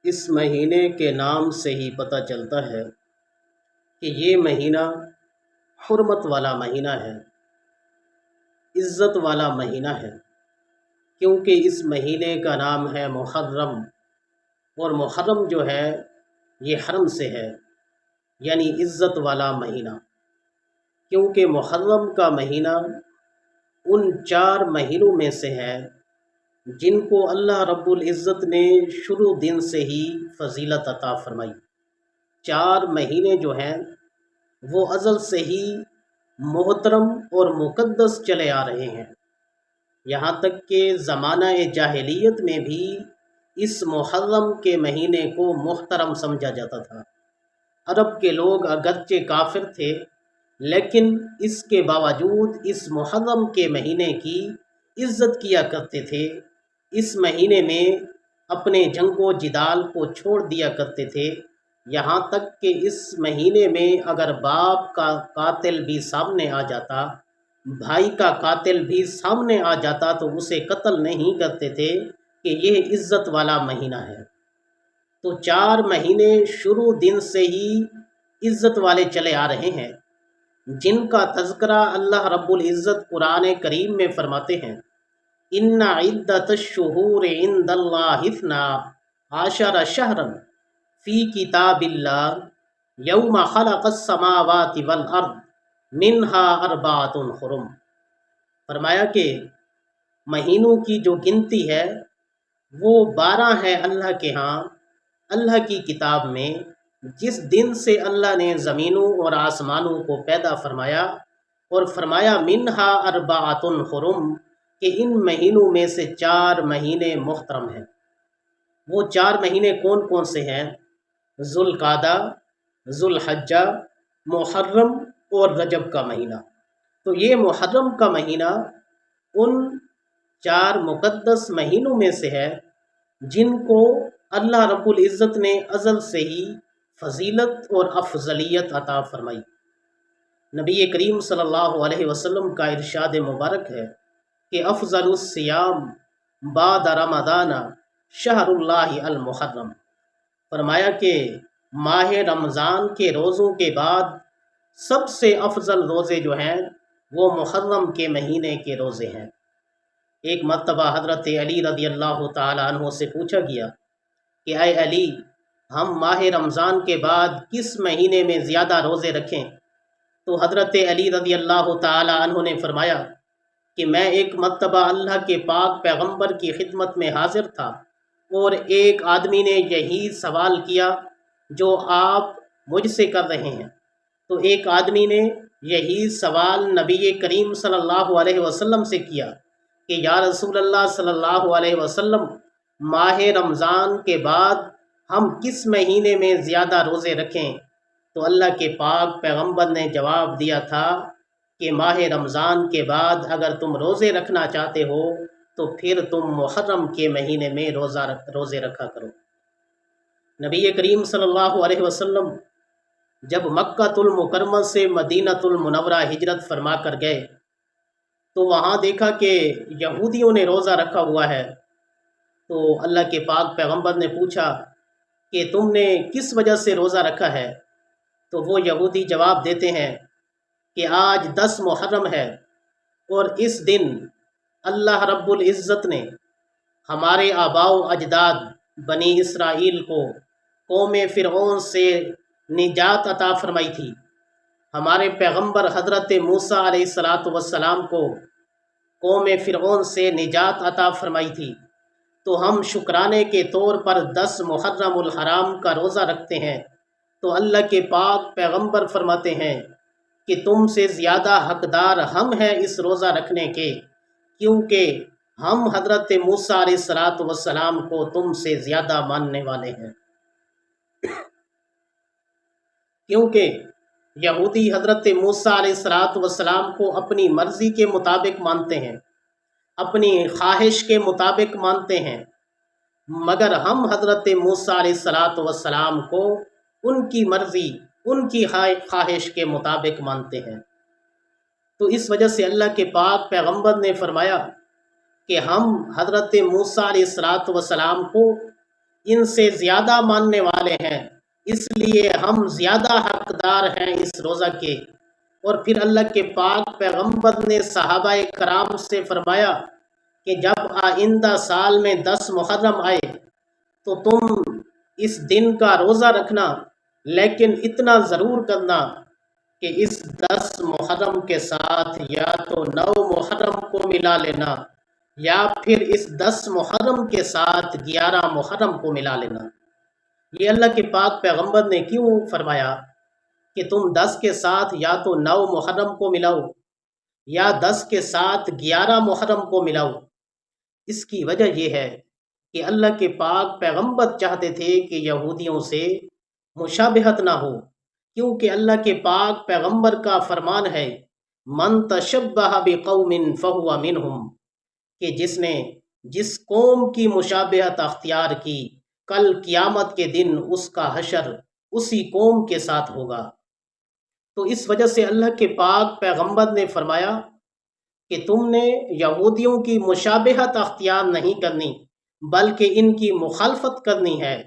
اس مہینے کے نام سے ہی پتہ چلتا ہے کہ یہ مہینہ حرمت والا مہینہ ہے، عزت والا مہینہ ہے، کیونکہ اس مہینے کا نام ہے محرم، اور محرم جو ہے یہ حرم سے ہے، یعنی عزت والا مہینہ۔ کیونکہ محرم کا مہینہ ان 4 مہینوں میں سے ہے جن کو اللہ رب العزت نے شروع دن سے ہی فضیلت عطا فرمائی۔ 4 مہینے جو ہیں وہ ازل سے ہی محترم اور مقدس چلے آ رہے ہیں، یہاں تک کہ زمانہ جاہلیت میں بھی اس محرم کے مہینے کو محترم سمجھا جاتا تھا۔ عرب کے لوگ اگرچہ کافر تھے، لیکن اس کے باوجود اس محرم کے مہینے کی عزت کیا کرتے تھے۔ اس مہینے میں اپنے جنگ و جدال کو چھوڑ دیا کرتے تھے، یہاں تک کہ اس مہینے میں اگر باپ کا قاتل بھی سامنے آ جاتا، بھائی کا قاتل بھی سامنے آ جاتا تو اسے قتل نہیں کرتے تھے کہ یہ عزت والا مہینہ ہے۔ تو 4 مہینے شروع دن سے ہی عزت والے چلے آ رہے ہیں، جن کا تذکرہ اللہ رب العزت قرآن کریم میں فرماتے ہیں، ان عدت الشہور عند اللہ 12 شہرا فی کتاب اللہ یوم خلق السماوات والارض منہا 4 حرم۔ فرمایا کہ مہینوں کی جو گنتی ہے وہ 12 ہے اللہ کے ہاں، اللہ کی کتاب میں، جس دن سے اللہ نے زمینوں اور آسمانوں کو پیدا فرمایا، اور فرمایا منہا 4 حرم، کہ ان مہینوں میں سے 4 مہینے محترم ہیں۔ وہ 4 مہینے کون کون سے ہیں؟ ذوالقعدہ، ذوالحجہ، محرم اور رجب کا مہینہ۔ تو یہ محرم کا مہینہ ان 4 مقدس مہینوں میں سے ہے جن کو اللہ رب العزت نے ازل سے ہی فضیلت اور افضلیت عطا فرمائی۔ نبی کریم صلی اللہ علیہ وسلم کا ارشاد مبارک ہے کہ افضل الصیام بعد رمضان شہر اللہ المحرم۔ فرمایا کہ ماہ رمضان کے روزوں کے بعد سب سے افضل روزے جو ہیں وہ محرم کے مہینے کے روزے ہیں۔ ایک مرتبہ حضرت علی رضی اللہ تعالی عنہ سے پوچھا گیا کہ اے علی، ہم ماہ رمضان کے بعد کس مہینے میں زیادہ روزے رکھیں؟ تو حضرت علی رضی اللہ تعالی عنہ نے فرمایا کہ میں ایک مرتبہ اللہ کے پاک پیغمبر کی خدمت میں حاضر تھا، اور ایک آدمی نے یہی سوال کیا جو آپ مجھ سے کر رہے ہیں۔ تو ایک آدمی نے یہی سوال نبی کریم صلی اللہ علیہ وسلم سے کیا کہ یا رسول اللہ صلی اللہ علیہ وسلم، ماہ رمضان کے بعد ہم کس مہینے میں زیادہ روزے رکھیں؟ تو اللہ کے پاک پیغمبر نے جواب دیا تھا کہ ماہ رمضان کے بعد اگر تم روزے رکھنا چاہتے ہو تو پھر تم محرم کے مہینے میں روزے رکھا کرو۔ نبی کریم صلی اللہ علیہ وسلم جب مکہ المکرمہ سے مدینہ المنورہ ہجرت فرما کر گئے تو وہاں دیکھا کہ یہودیوں نے روزہ رکھا ہوا ہے۔ تو اللہ کے پاک پیغمبر نے پوچھا کہ تم نے کس وجہ سے روزہ رکھا ہے؟ تو وہ یہودی جواب دیتے ہیں کہ آج 10 محرم ہے، اور اس دن اللہ رب العزت نے ہمارے آباء و اجداد بنی اسرائیل کو قوم فرعون سے نجات عطا فرمائی تھی۔ ہمارے پیغمبر حضرت موسیٰ علیہ السلام کو قوم فرعون سے نجات عطا فرمائی تھی۔ تو ہم شکرانے کے طور پر 10 محرم الحرام کا روزہ رکھتے ہیں۔ تو اللہ کے پاک پیغمبر فرماتے ہیں کہ تم سے زیادہ حقدار ہم ہیں اس روزہ رکھنے کے، کیونکہ ہم حضرت موسیٰ علیہ السلام کو تم سے زیادہ ماننے والے ہیں۔ کیونکہ یہودی حضرت موسیٰ علیہ السلام کو اپنی مرضی کے مطابق مانتے ہیں، اپنی خواہش کے مطابق مانتے ہیں، مگر ہم حضرت موسیٰ علیہ السلام کو ان کی مرضی، ان کی خواہش کے مطابق مانتے ہیں۔ تو اس وجہ سے اللہ کے پاک پیغمبر نے فرمایا کہ ہم حضرت موسیٰ علیہ السلام کو ان سے زیادہ ماننے والے ہیں، اس لیے ہم زیادہ حقدار ہیں اس روزہ کے۔ اور پھر اللہ کے پاک پیغمبر نے صحابہ کرام سے فرمایا کہ جب آئندہ سال میں 10 محرم آئے تو تم اس دن کا روزہ رکھنا، لیکن اتنا ضرور کرنا کہ اس 10 محرم کے ساتھ یا تو 9 محرم کو ملا لینا، یا پھر اس 10 محرم کے ساتھ 11 محرم کو ملا لینا۔ یہ اللہ کے پاک پیغمبر نے کیوں فرمایا کہ تم 10 کے ساتھ یا تو 9 محرم کو ملاؤ یا 10 کے ساتھ 11 محرم کو ملاؤ؟ اس کی وجہ یہ ہے کہ اللہ کے پاک پیغمبر چاہتے تھے کہ یہودیوں سے مشابہت نہ ہو، کیونکہ اللہ کے پاک پیغمبر کا فرمان ہے من تشبہ بقوم فہو منہم، کہ جس نے جس قوم کی مشابہت اختیار کی، کل قیامت کے دن اس کا حشر اسی قوم کے ساتھ ہوگا۔ تو اس وجہ سے اللہ کے پاک پیغمبر نے فرمایا کہ تم نے یہودیوں کی مشابہت اختیار نہیں کرنی، بلکہ ان کی مخالفت کرنی ہے۔